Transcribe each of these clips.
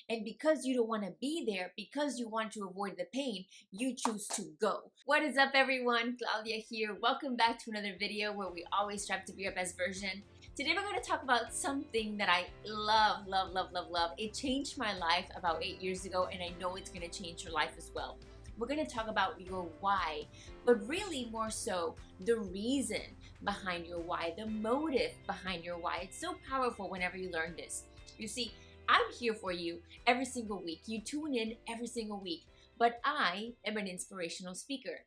And because you don't want to be there, because you want to avoid the pain, you choose to go. What is up, everyone? Claudia here. Welcome back to another video where we always strive to be our best version. Today we're going to talk about something that I love, love, love, love, love. It changed my life about 8 years ago, and I know it's going to change your life as well. We're going to talk about your why, but really more so the reason behind your why, the motive behind your why. It's so powerful whenever you learn this. You see, I'm here for you every single week. You tune in every single week, but I am an inspirational speaker.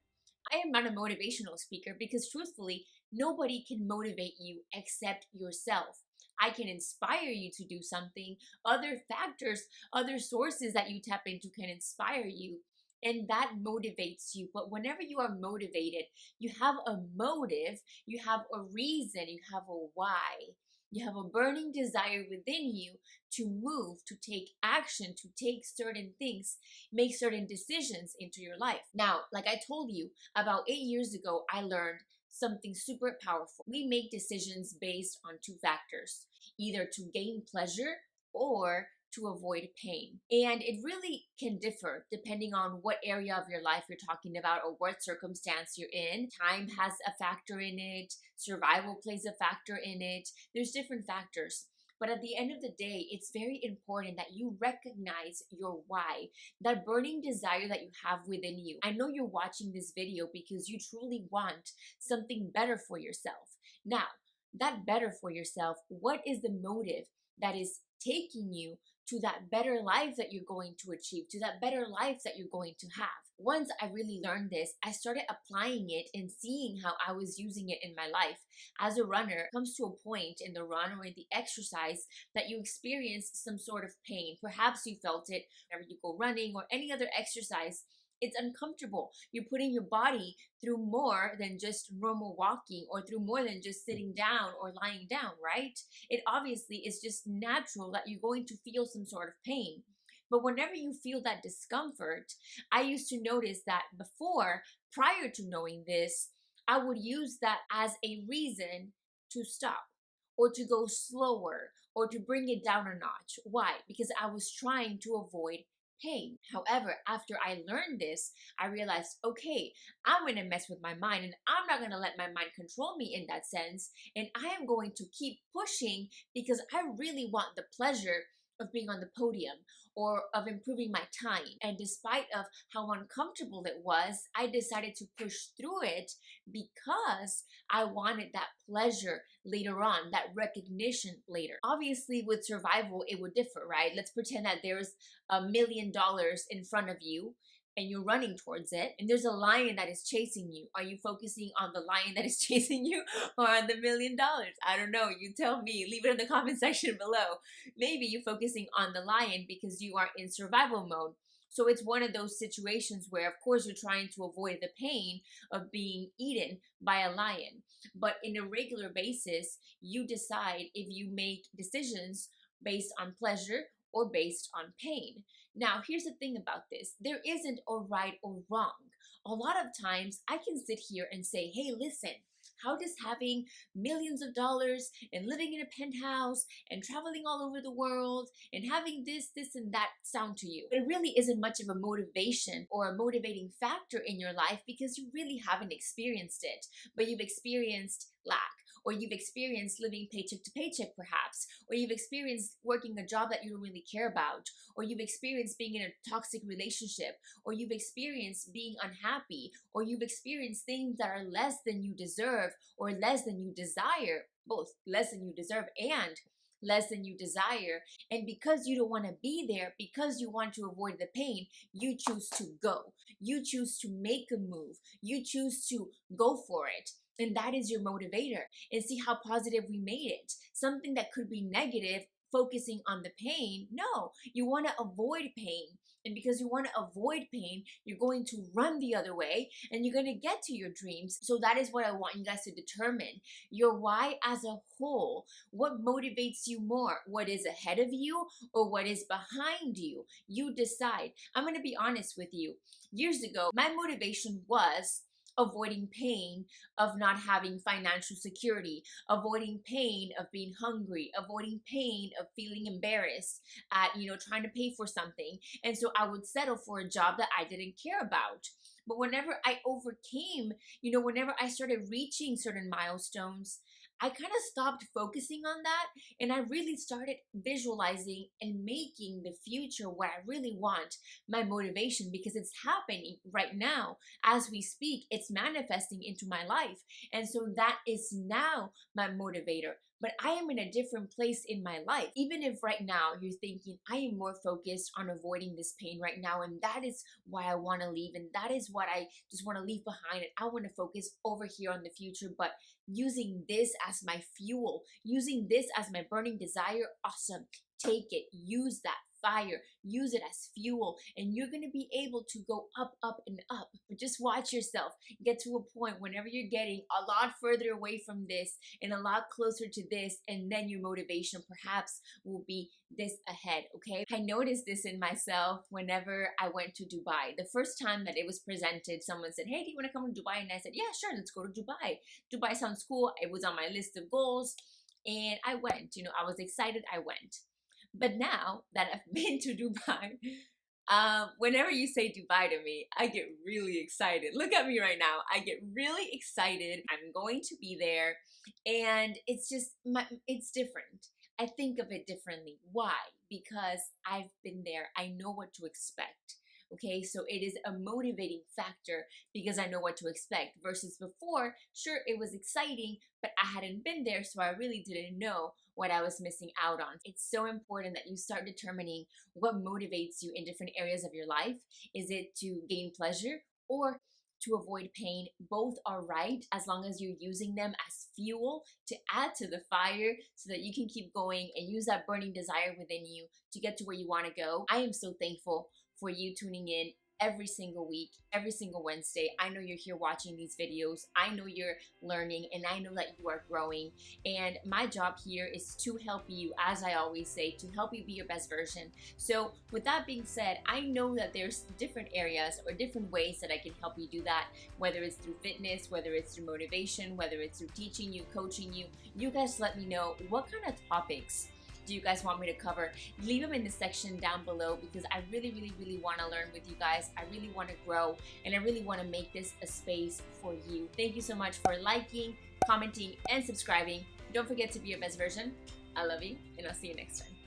I am not a motivational speaker because truthfully, nobody can motivate you except yourself. I can inspire you to do something. Other factors, other sources that you tap into can inspire you, and that motivates you. But whenever you are motivated, you have a motive, you have a reason, you have a why. You have a burning desire within you to move, to take action, to take certain things, make certain decisions into your life. Now, like I told you, about 8 years ago, I learned something super powerful. We make decisions based on two factors, either to gain pleasure or to avoid pain. And it really can differ depending on what area of your life you're talking about or what circumstance you're in. Time has a factor in it, survival plays a factor in it. There's different factors. But at the end of the day, it's very important that you recognize your why, that burning desire that you have within you. I know you're watching this video because you truly want something better for yourself. Now, that better for yourself, what is the motive that is taking you to that better life that you're going to achieve, to that better life that you're going to have? Once I really learned this, I started applying it and seeing how I was using it in my life. As a runner, it comes to a point in the run or in the exercise that you experience some sort of pain. Perhaps you felt it whenever you go running or any other exercise. It's uncomfortable. You're putting your body through more than just normal walking or through more than just sitting down or lying down, right? It obviously is just natural that you're going to feel some sort of pain. But whenever you feel that discomfort, I used to notice that before, prior to knowing this, I would use that as a reason to stop or to go slower or to bring it down a notch. Why? Because I was trying to avoid pain. However, after I learned this, I realized, okay, I'm going to mess with my mind and I'm not going to let my mind control me in that sense. And I am going to keep pushing because I really want the pleasure of being on the podium or of improving my time. And despite of how uncomfortable it was, I decided to push through it because I wanted that pleasure later on, that recognition later. Obviously, with survival, it would differ, right? Let's pretend that there's $1 million in front of you and you're running towards it, and there's a lion that is chasing you. Are you focusing on the lion that is chasing you or on the $1 million? I don't know. You tell me. Leave it in the comment section below. Maybe you're focusing on the lion because you are in survival mode. So it's one of those situations where, of course, you're trying to avoid the pain of being eaten by a lion. But in a regular basis, you decide if you make decisions based on pleasure or based on pain. Now, here's the thing about this. There isn't a right or wrong. A lot of times I can sit here and say, hey, listen, how does having millions of dollars and living in a penthouse and traveling all over the world and having this, and that sound to you? But it really isn't much of a motivation or a motivating factor in your life because you really haven't experienced it, but you've experienced lack, or you've experienced living paycheck to paycheck perhaps, or you've experienced working a job that you don't really care about, or you've experienced being in a toxic relationship, or you've experienced being unhappy, or you've experienced things that are less than you deserve or less than you desire, both less than you deserve and less than you desire. And because you don't want to be there, because you want to avoid the pain, you choose to go. You choose to make a move. You choose to go for it. And that is your motivator. And see how positive we made it. Something that could be negative, focusing on the pain. No, you want to avoid pain. And because you want to avoid pain, you're going to run the other way and you're going to get to your dreams. So that is what I want you guys to determine. Your why as a whole. What motivates you more? What is ahead of you or what is behind you? You decide. I'm going to be honest with you. Years ago, my motivation was, avoiding pain of not having financial security, avoiding pain of being hungry, avoiding pain of feeling embarrassed at, trying to pay for something. And so I would settle for a job that I didn't care about. But whenever I overcame, whenever I started reaching certain milestones, I kind of stopped focusing on that, and I really started visualizing and making the future what I really want my motivation, because it's happening right now as we speak. It's manifesting into my life, and so that is now my motivator. But I am in a different place in my life. Even if right now you're thinking, I am more focused on avoiding this pain right now, and that is why I want to leave, and that is what I just want to leave behind, and I want to focus over here on the future. But using this as my fuel, using this as my burning desire, awesome. Take it, use that fire, use it as fuel, and you're going to be able to go up, up, and up. But just watch yourself get to a point whenever you're getting a lot further away from this and a lot closer to this, and then your motivation perhaps will be this ahead. Okay, I noticed this in myself whenever I went to Dubai. The first time that it was presented, someone said, hey, do you want to come to Dubai? And I said, yeah, sure, let's go to Dubai. Dubai sounds cool. It was on my list of goals, and I went. I was excited. I went. But now that I've been to Dubai, whenever you say Dubai to me, I get really excited. Look at me right now. I get really excited. I'm going to be there, and it's just, it's different. I think of it differently. Why? Because I've been there. I know what to expect. Okay, so it is a motivating factor because I know what to expect, versus before, sure, it was exciting, but I hadn't been there, so I really didn't know what I was missing out on. It's so important that you start determining what motivates you in different areas of your life. Is it to gain pleasure or to avoid pain? Both are right, as long as you're using them as fuel to add to the fire so that you can keep going and use that burning desire within you to get to where you want to go. I am so thankful for you tuning in every single week, every single Wednesday. I know you're here watching these videos. I know you're learning, and I know that you are growing. And my job here is to help you, as I always say, to help you be your best version. So with that being said, I know that there's different areas or different ways that I can help you do that, whether it's through fitness, whether it's through motivation, whether it's through teaching you, coaching you. You guys let me know what kind of topics do you guys want me to cover. Leave them in the section down below, because I really, really, really want to learn with you guys. I really want to grow, and I really want to make this a space for you. Thank you so much for liking, commenting, and subscribing. Don't forget to be your best version. I love you, and I'll see you next time.